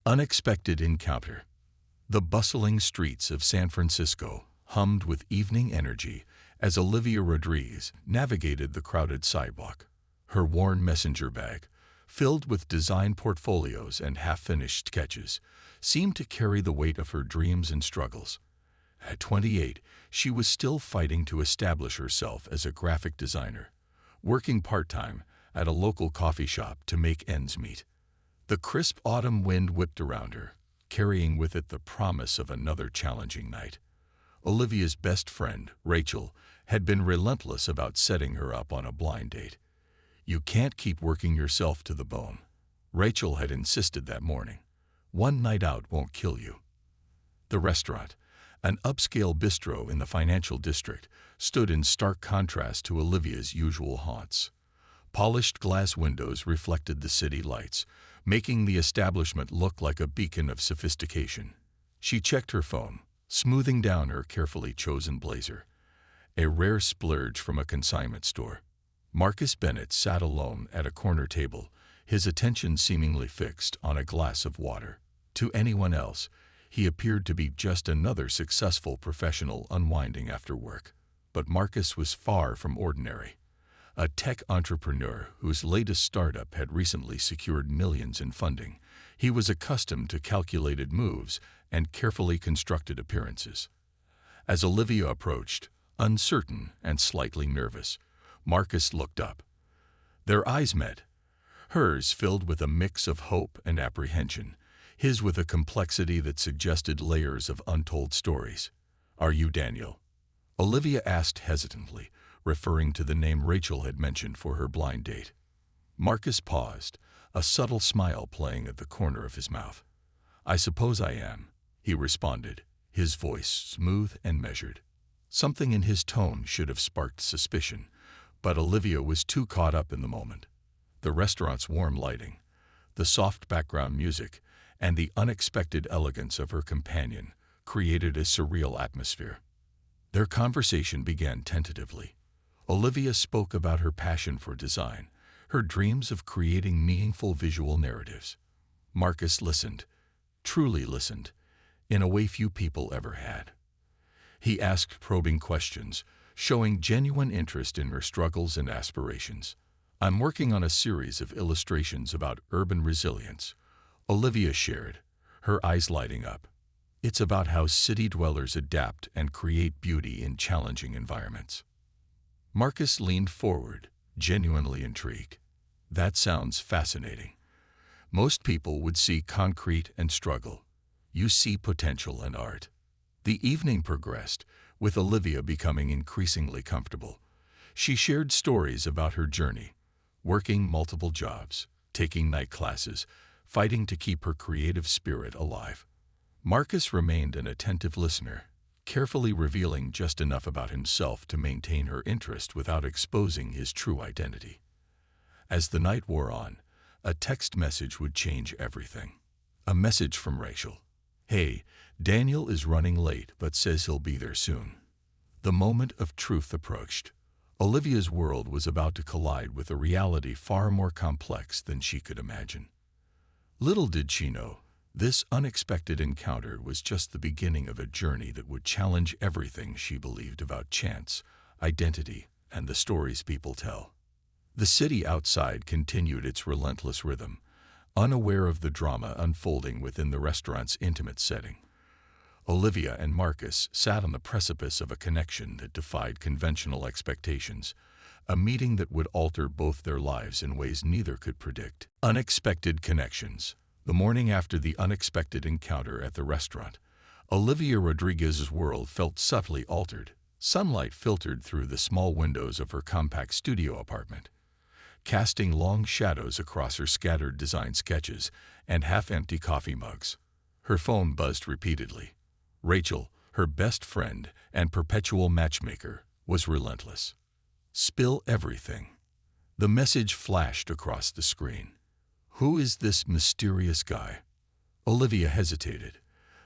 Unexpected encounter. The bustling streets of San Francisco hummed with evening energy as Olivia Rodriguez navigated the crowded sidewalk. Her worn messenger bag, filled with design portfolios and half-finished sketches, seemed to carry the weight of her dreams and struggles. At 28, she was still fighting to establish herself as a graphic designer, working part-time at a local coffee shop to make ends meet. The crisp autumn wind whipped around her, carrying with it the promise of another challenging night. Olivia's best friend, Rachel, had been relentless about setting her up on a blind date. "You can't keep working yourself to the bone," Rachel had insisted that morning. "One night out won't kill you." The restaurant, an upscale bistro in the financial district, stood in stark contrast to Olivia's usual haunts. Polished glass windows reflected the city lights, making the establishment look like a beacon of sophistication. She checked her phone, smoothing down her carefully chosen blazer, a rare splurge from a consignment store. Marcus Bennett sat alone at a corner table, his attention seemingly fixed on a glass of water. To anyone else, he appeared to be just another successful professional unwinding after work. But Marcus was far from ordinary. A tech entrepreneur whose latest startup had recently secured millions in funding, he was accustomed to calculated moves and carefully constructed appearances. As Olivia approached, uncertain and slightly nervous, Marcus looked up. Their eyes met, hers filled with a mix of hope and apprehension, his with a complexity that suggested layers of untold stories. "Are you Daniel?" Olivia asked hesitantly, referring to the name Rachel had mentioned for her blind date. Marcus paused, a subtle smile playing at the corner of his mouth. "I suppose I am," he responded, his voice smooth and measured. Something in his tone should have sparked suspicion, but Olivia was too caught up in the moment. The restaurant's warm lighting, the soft background music, and the unexpected elegance of her companion created a surreal atmosphere. Their conversation began tentatively. Olivia spoke about her passion for design, her dreams of creating meaningful visual narratives. Marcus listened, truly listened, in a way few people ever had. He asked probing questions, showing genuine interest in her struggles and aspirations. "I'm working on a series of illustrations about urban resilience," Olivia shared, her eyes lighting up. "It's about how city dwellers adapt and create beauty in challenging environments." Marcus leaned forward, genuinely intrigued. "That sounds fascinating. Most people would see concrete and struggle. You see potential and art." The evening progressed, with Olivia becoming increasingly comfortable. She shared stories about her journey, working multiple jobs, taking night classes, fighting to keep her creative spirit alive. Marcus remained an attentive listener, carefully revealing just enough about himself to maintain her interest without exposing his true identity. As the night wore on, a text message would change everything. A message from Rachel. "Hey, Daniel is running late but says he'll be there soon." The moment of truth approached. Olivia's world was about to collide with a reality far more complex than she could imagine. Little did she know, this unexpected encounter was just the beginning of a journey that would challenge everything she believed about chance, identity, and the stories people tell. The city outside continued its relentless rhythm, unaware of the drama unfolding within the restaurant's intimate setting. Olivia and Marcus sat on the precipice of a connection that defied conventional expectations, a meeting that would alter both their lives in ways neither could predict. Unexpected connections. The morning after the unexpected encounter at the restaurant, Olivia Rodriguez's world felt subtly altered. Sunlight filtered through the small windows of her compact studio apartment, casting long shadows across her scattered design sketches and half-empty coffee mugs. Her phone buzzed repeatedly. Rachel, her best friend and perpetual matchmaker, was relentless. "Spill everything." The message flashed across the screen. "Who is this mysterious guy?" Olivia hesitated.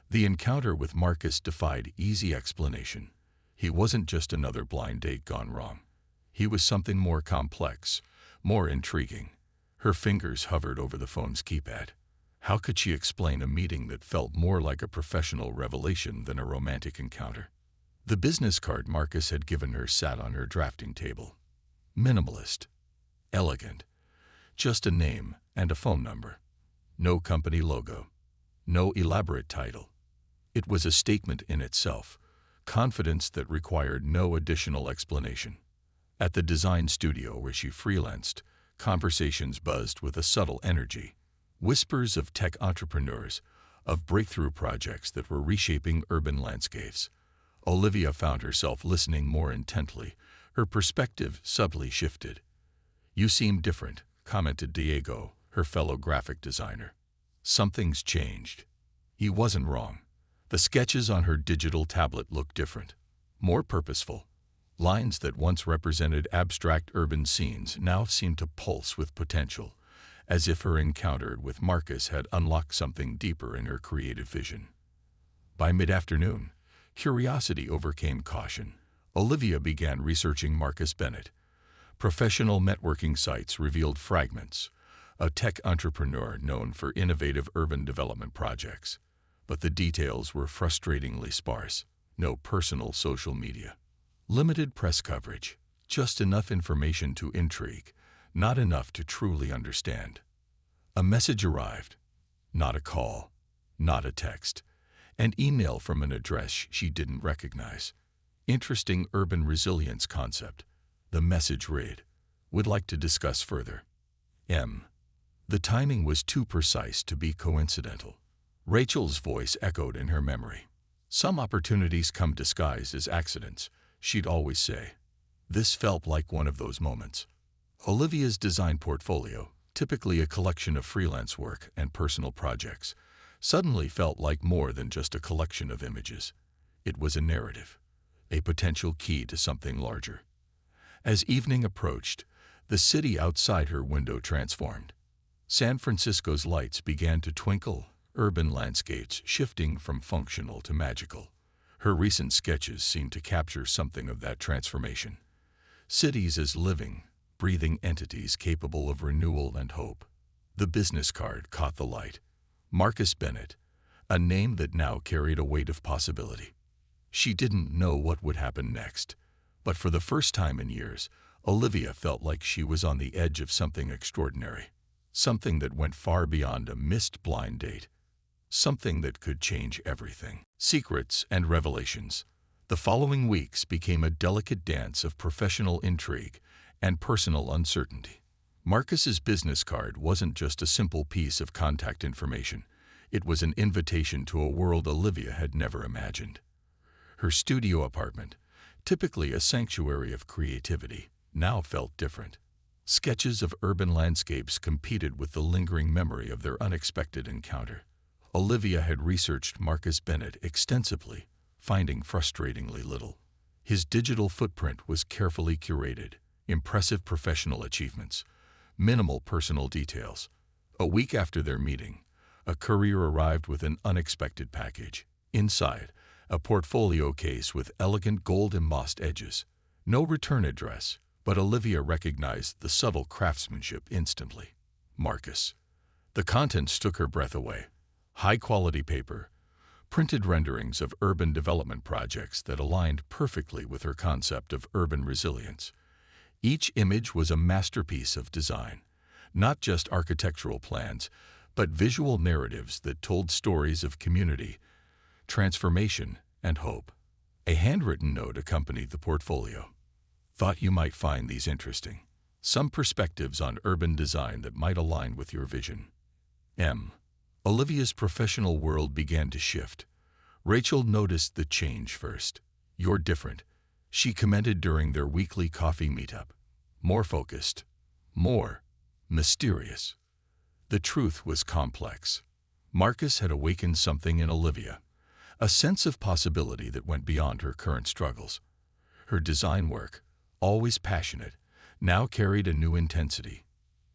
The encounter with Marcus defied easy explanation. He wasn't just another blind date gone wrong. He was something more complex, more intriguing. Her fingers hovered over the phone's keypad. How could she explain a meeting that felt more like a professional revelation than a romantic encounter? The business card Marcus had given her sat on her drafting table. Minimalist. Elegant. Just a name and a phone number. No company logo. No elaborate title. It was a statement in itself, confidence that required no additional explanation. At the design studio where she freelanced, conversations buzzed with a subtle energy. Whispers of tech entrepreneurs, of breakthrough projects that were reshaping urban landscapes. Olivia found herself listening more intently. Her perspective subtly shifted. "You seem different," commented Diego, her fellow graphic designer. Something's changed. He wasn't wrong. The sketches on her digital tablet looked different, more purposeful. Lines that once represented abstract urban scenes now seemed to pulse with potential, as if her encounter with Marcus had unlocked something deeper in her creative vision. By mid-afternoon, curiosity overcame caution. Olivia began researching Marcus Bennett. Professional networking sites revealed fragments, a tech entrepreneur known for innovative urban development projects. But the details were frustratingly sparse. No personal social media. Limited press coverage. Just enough information to intrigue, not enough to truly understand. A message arrived. Not a call, not a text. An email from an address she didn't recognize. Interesting urban resilience concept. The message read, "Would like to discuss further." The timing was too precise to be coincidental. Rachel's voice echoed in her memory. "Some opportunities come disguised as accidents," she'd always say. This felt like one of those moments. Olivia's design portfolio, typically a collection of freelance work and personal projects, suddenly felt like more than just a collection of images. It was a narrative, a potential key to something larger. As evening approached, the city outside her window transformed. San Francisco's lights began to twinkle, urban landscapes shifting from functional to magical. Her recent sketches seemed to capture something of that transformation. Cities as living, breathing entities capable of renewal and hope. The business card caught the light. Marcus Bennett, a name that now carried a weight of possibility. She didn't know what would happen next, but for the first time in years, Olivia felt like she was on the edge of something extraordinary. Something that went far beyond a missed blind date. Something that could change everything. Secrets and revelations. The following weeks became a delicate dance of professional intrigue and personal uncertainty. Marcus's business card wasn't just a simple piece of contact information. It was an invitation to a world Olivia had never imagined. Her studio apartment, typically a sanctuary of creativity, now felt different. Sketches of urban landscapes competed with the lingering memory of their unexpected encounter. Olivia had researched Marcus Bennett extensively, finding frustratingly little. His digital footprint was carefully curated, impressive professional achievements, minimal personal details. A week after their meeting, a courier arrived with an unexpected package. Inside, a portfolio case with elegant gold-embossed edges. No return address, but Olivia recognized the subtle craftsmanship instantly. Marcus. The contents took her breath away. High-quality paper, printed renderings of urban development projects that aligned perfectly with her concept of urban resilience. Each image was a masterpiece of design, not just architectural plans, but visual narratives that told stories of community, transformation, and hope. A handwritten note accompanied the portfolio. "Thought you might find these interesting. Some perspectives on urban design that might align with your vision." Olivia's professional world began to shift. Rachel noticed the change first. "You're different," she commented during their weekly coffee meetup. "More focused. More mysterious." The truth was complex. Marcus had awakened something in Olivia, a sense of possibility that went beyond her current struggles. Her design work, always passionate, now carried a new intensity.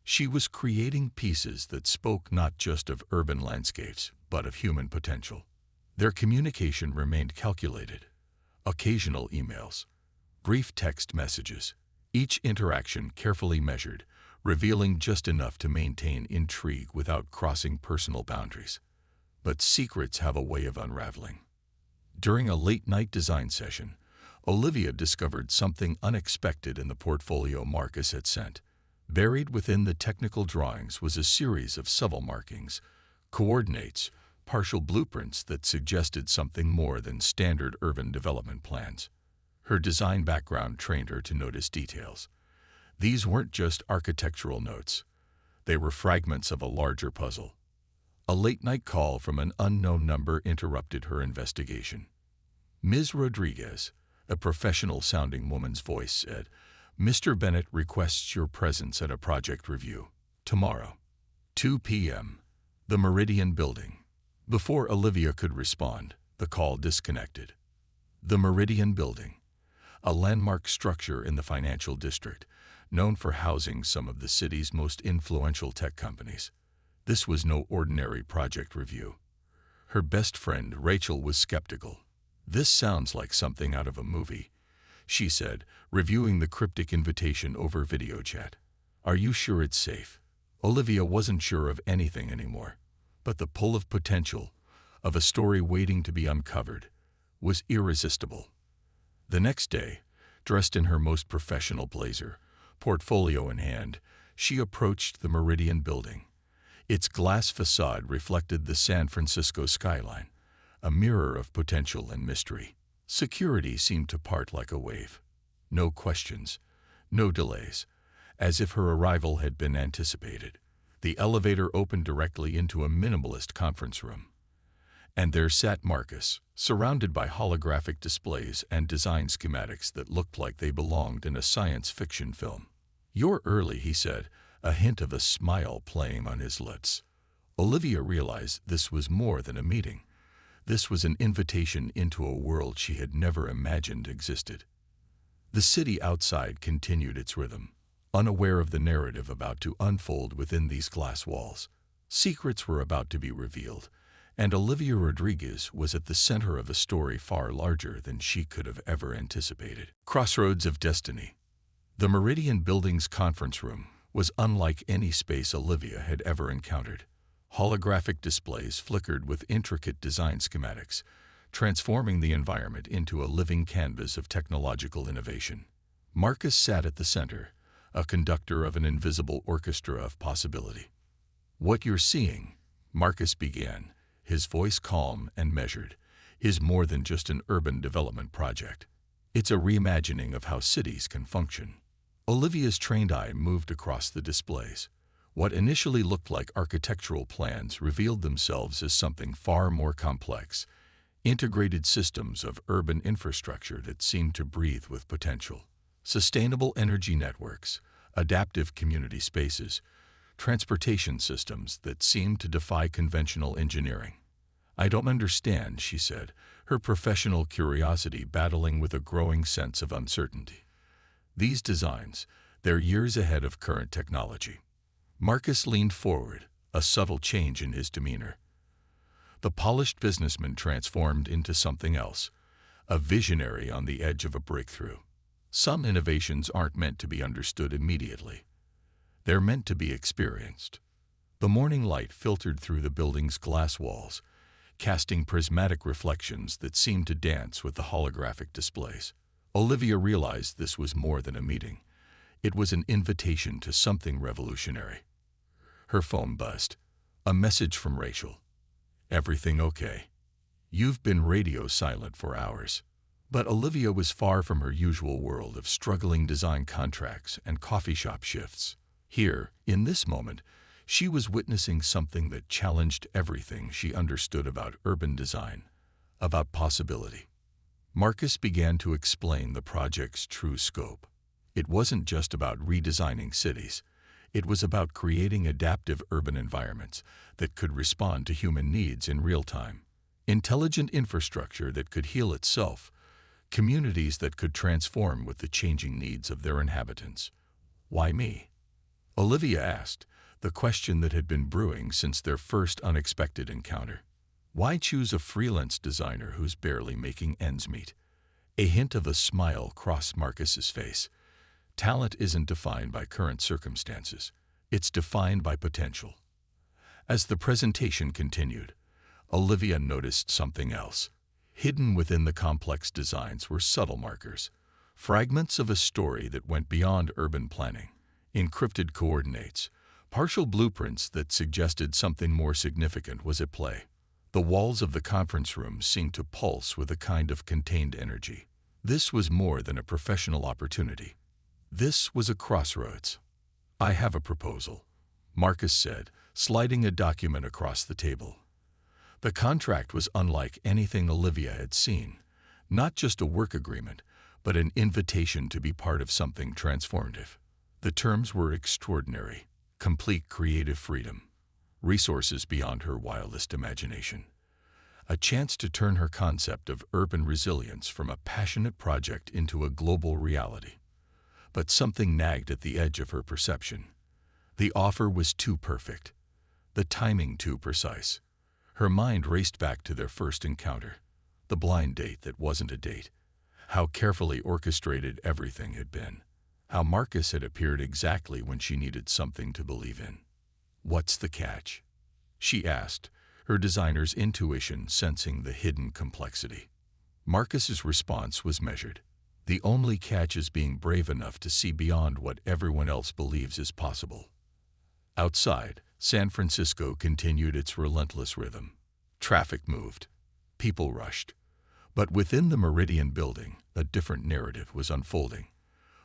She was creating pieces that spoke not just of urban landscapes, but of human potential. Their communication remained calculated. Occasional emails, brief text messages, each interaction carefully measured, revealing just enough to maintain intrigue without crossing personal boundaries. But secrets have a way of unraveling. During a late-night design session, Olivia discovered something unexpected in the portfolio Marcus had sent. Buried within the technical drawings was a series of subtle markings, coordinates, partial blueprints that suggested something more than standard urban development plans. Her design background trained her to notice details. These weren't just architectural notes. They were fragments of a larger puzzle. A late-night call from an unknown number interrupted her investigation. Ms. Rodriguez, a professional-sounding woman's voice said, "Mr. Bennett requests your presence at a project review. Tomorrow, 2 p.m., the Meridian Building." Before Olivia could respond, the call disconnected. The Meridian Building, a landmark structure in the financial district, known for housing some of the city's most influential tech companies. This was no ordinary project review. Her best friend, Rachel, was skeptical. "This sounds like something out of a movie," she said, reviewing the cryptic invitation over video chat. "Are you sure it's safe?" Olivia wasn't sure of anything anymore, but the pull of potential, of a story waiting to be uncovered, was irresistible. The next day, dressed in her most professional blazer, portfolio in hand, she approached the Meridian Building. Its glass facade reflected the San Francisco skyline, a mirror of potential and mystery. Security seemed to part like a wave. No questions, no delays, as if her arrival had been anticipated. The elevator opened directly into a minimalist conference room. And there sat Marcus, surrounded by holographic displays and design schematics that looked like they belonged in a science fiction film. "You're early," he said, a hint of a smile playing on his lips. Olivia realized this was more than a meeting. This was an invitation into a world she had never imagined existed. The city outside continued its rhythm, unaware of the narrative about to unfold within these glass walls. Secrets were about to be revealed, and Olivia Rodriguez was at the center of a story far larger than she could have ever anticipated. Crossroads of Destiny. The Meridian Building's conference room was unlike any space Olivia had ever encountered. Holographic displays flickered with intricate design schematics, transforming the environment into a living canvas of technological innovation. Marcus sat at the center, a conductor of an invisible orchestra of possibility. "What you're seeing," Marcus began, his voice calm and measured, "is more than just an urban development project. It's a reimagining of how cities can function." Olivia's trained eye moved across the displays. What initially looked like architectural plans revealed themselves as something far more complex, integrated systems of urban infrastructure that seemed to breathe with potential. Sustainable energy networks, adaptive community spaces, transportation systems that seemed to defy conventional engineering. "I don't understand," she said, her professional curiosity battling with a growing sense of uncertainty. "These designs, they're years ahead of current technology." Marcus leaned forward, a subtle change in his demeanor. The polished businessman transformed into something else, a visionary on the edge of a breakthrough. Some innovations aren't meant to be understood immediately. They're meant to be experienced. The morning light filtered through the building's glass walls, casting prismatic reflections that seemed to dance with the holographic displays. Olivia realized this was more than a meeting. It was an invitation to something revolutionary. Her phone buzzed. A message from Rachel. "Everything okay?" "You've been radio silent for hours." But Olivia was far from her usual world of struggling design contracts and coffee shop shifts. Here, in this moment, she was witnessing something that challenged everything she understood about urban design, about possibility. Marcus began to explain the project's true scope. It wasn't just about redesigning cities. It was about creating adaptive urban environments that could respond to human needs in real time. Intelligent infrastructure that could heal itself. Communities that could transform with the changing needs of their inhabitants. "Why me?" Olivia asked, the question that had been brewing since their first unexpected encounter. Why choose a freelance designer who's barely making ends meet? A hint of a smile crossed Marcus's face. Talent isn't defined by current circumstances. It's defined by potential. As the presentation continued, Olivia noticed something else. Hidden within the complex designs were subtle markers, fragments of a story that went beyond urban planning, encrypted coordinates, partial blueprints that suggested something more significant was at play. The walls of the conference room seemed to pulse with a kind of contained energy. This was more than a professional opportunity. This was a crossroads. "I have a proposal," Marcus said, sliding a document across the table. The contract was unlike anything Olivia had seen. Not just a work agreement, but an invitation to be part of something transformative. The terms were extraordinary: complete creative freedom, resources beyond her wildest imagination, a chance to turn her concept of urban resilience from a passionate project into a global reality. But something nagged at the edge of her perception. The offer was too perfect, the timing too precise. Her mind raced back to their first encounter, the blind date that wasn't a date, how carefully orchestrated everything had been, how Marcus had appeared exactly when she needed something to believe in. "What's the catch?" she asked, her designer's intuition sensing the hidden complexity. Marcus's response was measured. "The only catch is being brave enough to see beyond what everyone else believes is possible." Outside, San Francisco continued its relentless rhythm. Traffic moved. People rushed. But within the Meridian building, a different narrative was unfolding.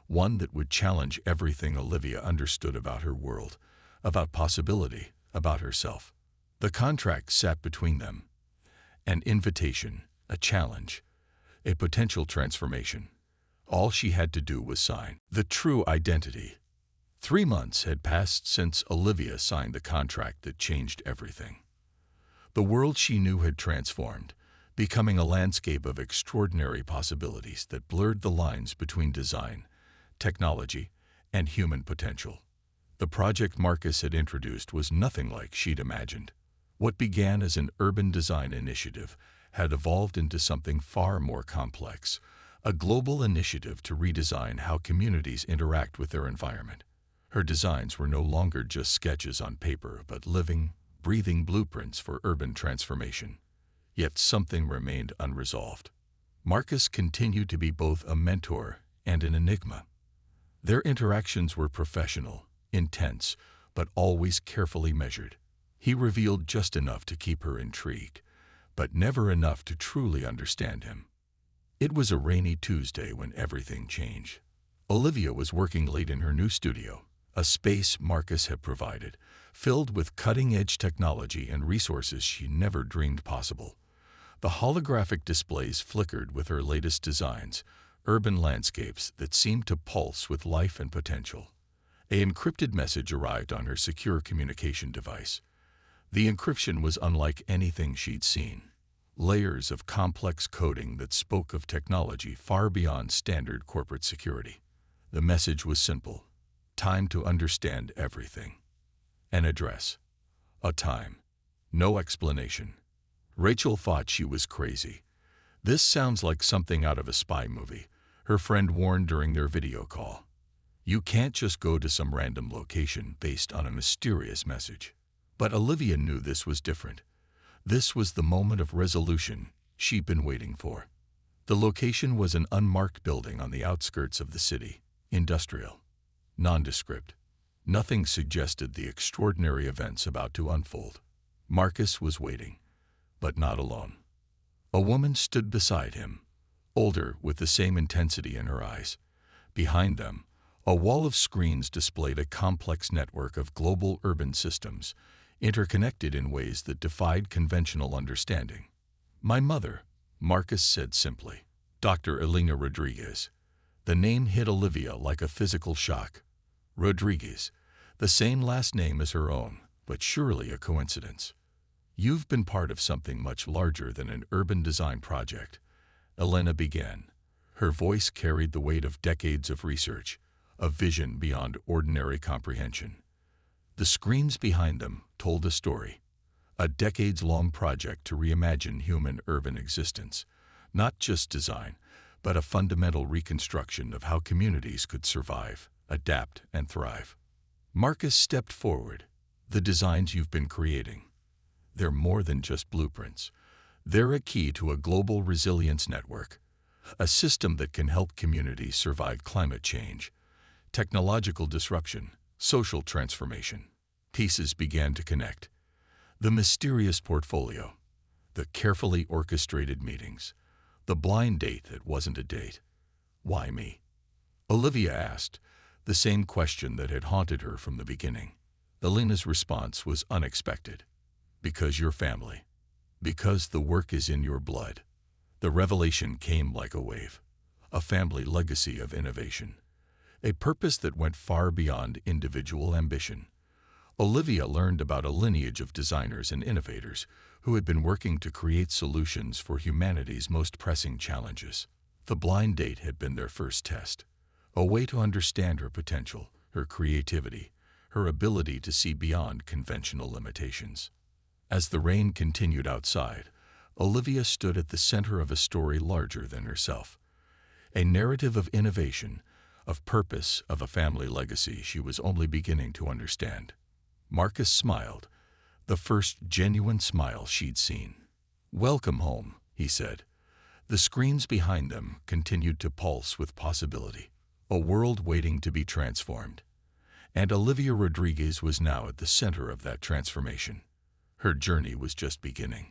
One that would challenge everything Olivia understood about her world, about possibility, about herself. The contract sat between them. An invitation, a challenge, a potential transformation. All she had to do was sign. The true identity. 3 months had passed since Olivia signed the contract that changed everything. The world she knew had transformed, becoming a landscape of extraordinary possibilities that blurred the lines between design, technology, and human potential. The project Marcus had introduced was nothing like she'd imagined. What began as an urban design initiative had evolved into something far more complex, a global initiative to redesign how communities interact with their environment. Her designs were no longer just sketches on paper, but living, breathing blueprints for urban transformation. Yet something remained unresolved. Marcus continued to be both a mentor and an enigma. Their interactions were professional, intense, but always carefully measured. He revealed just enough to keep her intrigued, but never enough to truly understand him. It was a rainy Tuesday when everything changed. Olivia was working late in her new studio, a space Marcus had provided, filled with cutting-edge technology and resources she never dreamed possible. The holographic displays flickered with her latest designs, urban landscapes that seemed to pulse with life and potential. An encrypted message arrived on her secure communication device. The encryption was unlike anything she'd seen. Layers of complex coding that spoke of technology far beyond standard corporate security. The message was simple: time to understand everything. An address. A time. No explanation. Rachel thought she was crazy. "This sounds like something out of a spy movie," her friend warned during their video call. "You can't just go to some random location based on a mysterious message." But Olivia knew this was different. This was the moment of resolution she'd been waiting for. The location was an unmarked building on the outskirts of the city, industrial, nondescript. Nothing suggested the extraordinary events about to unfold. Marcus was waiting, but not alone. A woman stood beside him, older, with the same intensity in her eyes. Behind them, a wall of screens displayed a complex network of global urban systems, interconnected in ways that defied conventional understanding. "My mother," Marcus said simply. "Dr. Elena Rodriguez." The name hit Olivia like a physical shock. Rodriguez, the same last name as her own, but surely a coincidence. "You've been part of something much larger than an urban design project," Elena began. Her voice carried the weight of decades of research, a vision beyond ordinary comprehension. The screens behind them told a story, a decades-long project to reimagine human urban existence, not just design, but a fundamental reconstruction of how communities could survive, adapt, and thrive. Marcus stepped forward. The designs you've been creating, they're more than just blueprints. They're a key to a global resilience network, a system that can help communities survive climate change, technological disruption, social transformation. Pieces began to connect. The mysterious portfolio, the carefully orchestrated meetings, the blind date that wasn't a date. Why me? Olivia asked, the same question that had haunted her from the beginning. Elena's response was unexpected. Because you're family. Because the work is in your blood. The revelation came like a wave. A family legacy of innovation. A purpose that went far beyond individual ambition. Olivia learned about a lineage of designers and innovators who had been working to create solutions for humanity's most pressing challenges. The blind date had been their first test, a way to understand her potential, her creativity, her ability to see beyond conventional limitations. As the rain continued outside, Olivia stood at the center of a story larger than herself. A narrative of innovation, of purpose, of a family legacy she was only beginning to understand. Marcus smiled, the first genuine smile she'd seen. "Welcome home," he said. The screens behind them continued to pulse with possibility, a world waiting to be transformed. And Olivia Rodriguez was now at the center of that transformation. Her journey was just beginning.